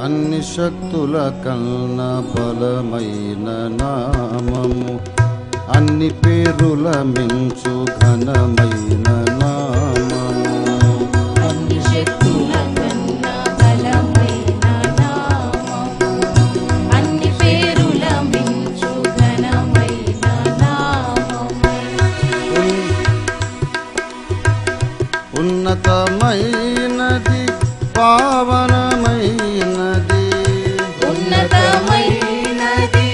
అన్ని శక్తుల కన్నా బలమైన నామము, అన్ని పేరుల మించు ఘనమైన నామము. అన్ని శక్తుల కన్నా బలమైన నామము, అన్ని పేరుల మించు ఘనమైన నామము. ఉన్నతమైనది పావనమైనది, ఉన్నతమైనది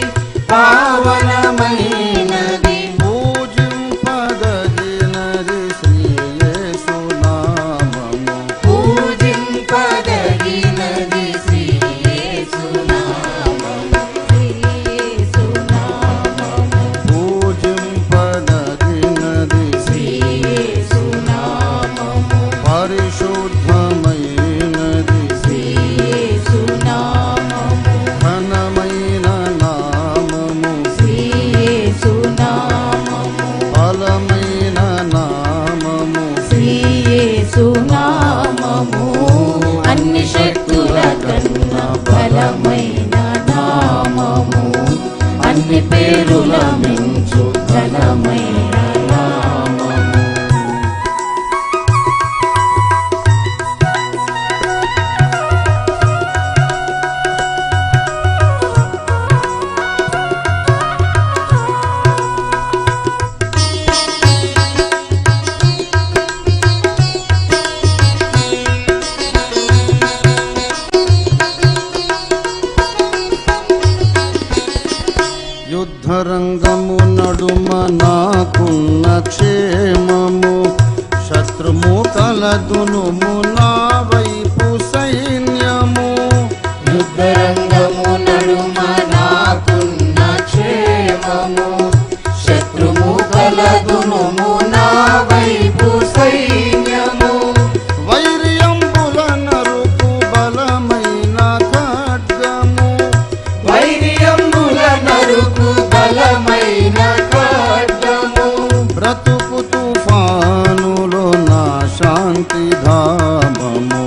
పావనమైనది, పూజింపదగినది శ్రీ యేసు నామము. పూజింపదగినది శ్రీ యేసు నామము, శ్రీ యేసు నామము. పూజింపదగినది శ్రీ యేసు నామము, పరిశుద్ధమైనది శ్రీ యేసు నామము, ఘనమైన నామము, శ్రీ యేసు నామము, బలమైన నామము. శ్రీ యేసు నామము. అన్ని శక్తుల కన్నా బలమైన నామము, అన్ని పేరుల మించు ఘనమైన నామము. యుద్ధరంగము నడుమ నాకున్న క్షేమము, శత్రుమూకల దునుము నా వైపు సైన్యము. యుద్ధరంగము నడుమ నాకున్న క్షేమము, శత్రుముఖల దునుము నా వైపు సైన్యము. వైర్యంబుల నరుకు బలమైన ఖడ్గము, వైర్యముల నరుకు బలమైన ఖడ్గము. బ్రతుకు తుఫానులో నా శాంతి ధామము.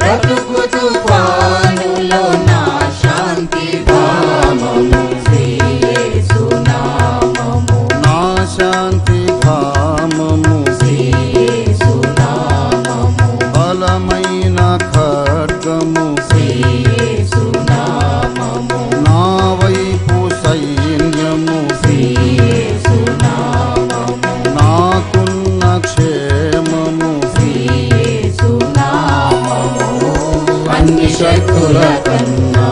బ్రతుకు తుఫానులో నా శాంతి ధామము, శ్రీ యేసు నామము, నా శాంతి ధామము. శ్రీ యేసు నామము, బలమైన ఖడ్గము, శ్రీ యేసు నామము, నా వైపు సైన్యము. శ్రీ యేసు నామము, నాకున్న క్షేమము, శ్రీ యేసు నామము. అన్ని శక్తుల కన్నా